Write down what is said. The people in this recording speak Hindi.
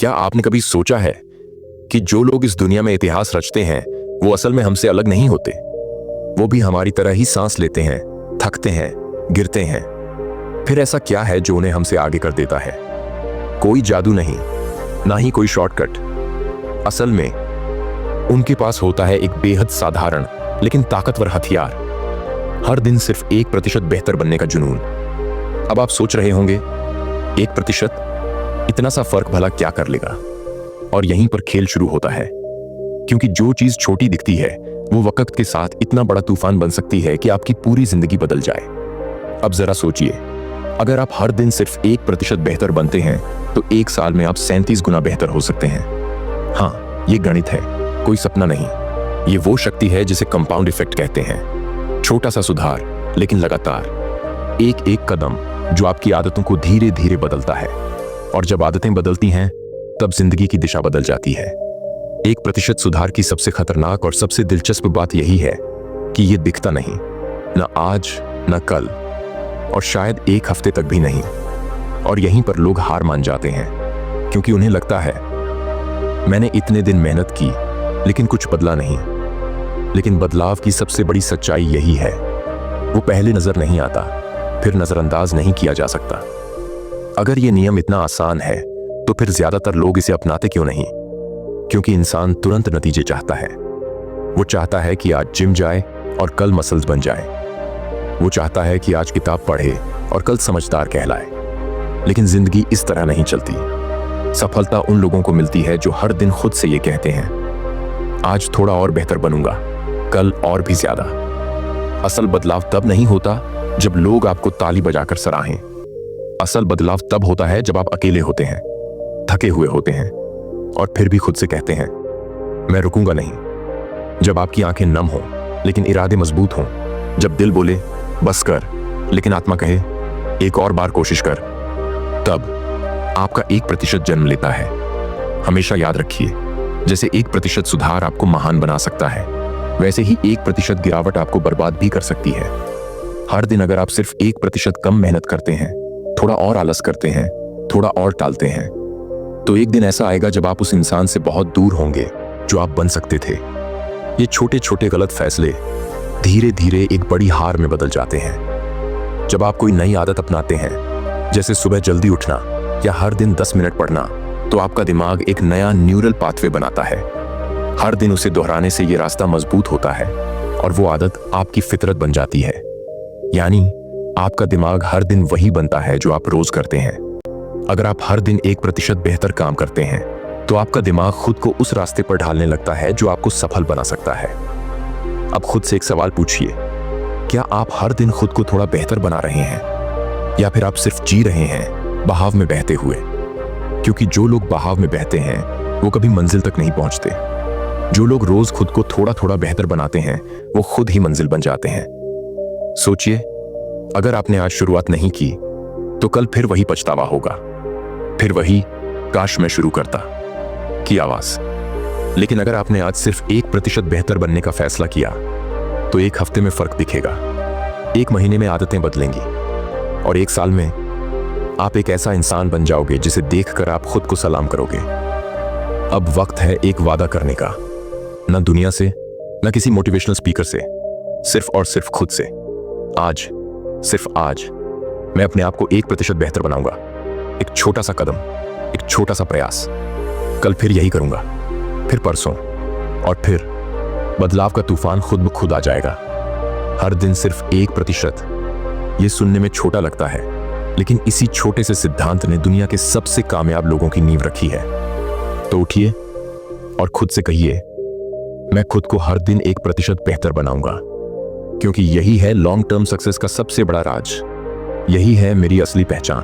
क्या आपने कभी सोचा है कि जो लोग इस दुनिया में इतिहास रचते हैं वो असल में हमसे अलग नहीं होते। वो भी हमारी तरह ही सांस लेते हैं, थकते हैं, गिरते हैं। फिर ऐसा क्या है जो उन्हें हमसे आगे कर देता है? कोई जादू नहीं, ना ही कोई शॉर्टकट। असल में उनके पास होता है एक बेहद साधारण लेकिन ताकतवर हथियार। हर दिन सिर्फ 1% बेहतर बनने का जुनून। अब आप सोच रहे होंगे 1%, इतना सा फर्क भला क्या कर लेगा? और यहीं पर खेल शुरू होता है, क्योंकि जो चीज छोटी दिखती है वो वक्त के साथ इतना बड़ा तूफान बन सकती है कि आपकी पूरी जिंदगी बदल जाए। अब जरा सोचिए, अगर आप हर दिन सिर्फ 1% बेहतर बनते हैं तो 1 साल में आप 37 गुना बेहतर हो सकते हैं। हाँ, ये गणित है, कोई सपना नहीं। ये वो शक्ति है जिसे कंपाउंड इफेक्ट कहते हैं। छोटा सा सुधार लेकिन लगातार, एक एक कदम जो आपकी आदतों को धीरे धीरे बदलता है। और जब आदतें बदलती हैं तब जिंदगी की दिशा बदल जाती है। 1% सुधार की सबसे खतरनाक और सबसे दिलचस्प बात यही है कि ये दिखता नहीं, ना आज ना कल, और शायद 1 हफ्ते तक भी नहीं। और यहीं पर लोग हार मान जाते हैं, क्योंकि उन्हें लगता है मैंने इतने दिन मेहनत की लेकिन कुछ बदला नहीं। लेकिन बदलाव की सबसे बड़ी सच्चाई यही है, वो पहले नजर नहीं आता, फिर नजरअंदाज नहीं किया जा सकता। अगर ये नियम इतना आसान है तो फिर ज्यादातर लोग इसे अपनाते क्यों नहीं? क्योंकि इंसान तुरंत नतीजे चाहता है। वो चाहता है कि आज जिम जाए और कल मसल्स बन जाए। वो चाहता है कि आज किताब पढ़े और कल समझदार कहलाए। लेकिन जिंदगी इस तरह नहीं चलती। सफलता उन लोगों को मिलती है जो हर दिन खुद से ये कहते हैं, आज थोड़ा और बेहतर बनूंगा, कल और भी ज्यादा। असल बदलाव तब नहीं होता जब लोग आपको ताली बजाकर सराहें। असल बदलाव तब होता है जब आप अकेले होते हैं, थके हुए होते हैं, और फिर भी खुद से कहते हैं मैं रुकूंगा नहीं। जब आपकी आंखें नम हों लेकिन इरादे मजबूत हों, जब दिल बोले बस कर लेकिन आत्मा कहे एक और बार कोशिश कर, तब आपका 1% जन्म लेता है। हमेशा याद रखिए, जैसे 1% सुधार आपको महान बना सकता है, वैसे ही 1% गिरावट आपको बर्बाद भी कर सकती है। हर दिन अगर आप सिर्फ 1% कम मेहनत करते हैं, थोड़ा और आलस करते हैं, थोड़ा और टालते हैं, तो एक दिन ऐसा आएगा जब आप उस इंसान से बहुत दूर होंगे जो आप बन सकते थे। ये छोटे छोटे गलत फैसले धीरे धीरे एक बड़ी हार में बदल जाते हैं। जब आप कोई नई आदत अपनाते हैं, जैसे सुबह जल्दी उठना या हर दिन 10 मिनट पढ़ना, तो आपका दिमाग एक नया न्यूरल पाथवे बनाता है। हर दिन उसे दोहराने से ये रास्ता मजबूत होता है और वो आदत आपकी फितरत बन जाती है। यानी आपका दिमाग हर दिन वही बनता है जो आप रोज करते हैं। अगर आप हर दिन 1% बेहतर काम करते हैं तो आपका दिमाग खुद को उस रास्ते पर ढालने लगता है जो आपको सफल बना सकता है। अब खुद से एक सवाल पूछिए, क्या आप हर दिन खुद को थोड़ा बेहतर बना रहे हैं, या फिर आप सिर्फ जी रहे हैं बहाव में बहते हुए? क्योंकि जो लोग बहाव में बहते हैं वो कभी मंजिल तक नहीं पहुंचते। जो लोग रोज खुद को थोड़ा थोड़ा बेहतर बनाते हैं वो खुद ही मंजिल बन जाते हैं। सोचिए, अगर आपने आज शुरुआत नहीं की तो कल फिर वही पछतावा होगा, फिर वही काश मैं शुरू करता की आवाज। लेकिन अगर आपने आज सिर्फ 1% बेहतर बनने का फैसला किया तो 1 हफ्ते में फर्क दिखेगा, 1 महीने में आदतें बदलेंगी, और 1 साल में आप एक ऐसा इंसान बन जाओगे जिसे देखकर आप खुद को सलाम करोगे। अब वक्त है एक वादा करने का, न दुनिया से, न किसी मोटिवेशनल स्पीकर से, सिर्फ और सिर्फ खुद से। आज, सिर्फ आज मैं अपने आप को 1% बेहतर बनाऊंगा। एक छोटा सा कदम, एक छोटा सा प्रयास। कल फिर यही करूंगा, फिर परसों, और फिर बदलाव का तूफान खुद ब खुद आ जाएगा। हर दिन सिर्फ 1%। ये सुनने में छोटा लगता है, लेकिन इसी छोटे से सिद्धांत ने दुनिया के सबसे कामयाब लोगों की नींव रखी है। तो उठिए और खुद से कहिए, मैं खुद को हर दिन 1% बेहतर बनाऊंगा, क्योंकि यही है लॉन्ग टर्म सक्सेस का सबसे बड़ा राज। यही है मेरी असली पहचान।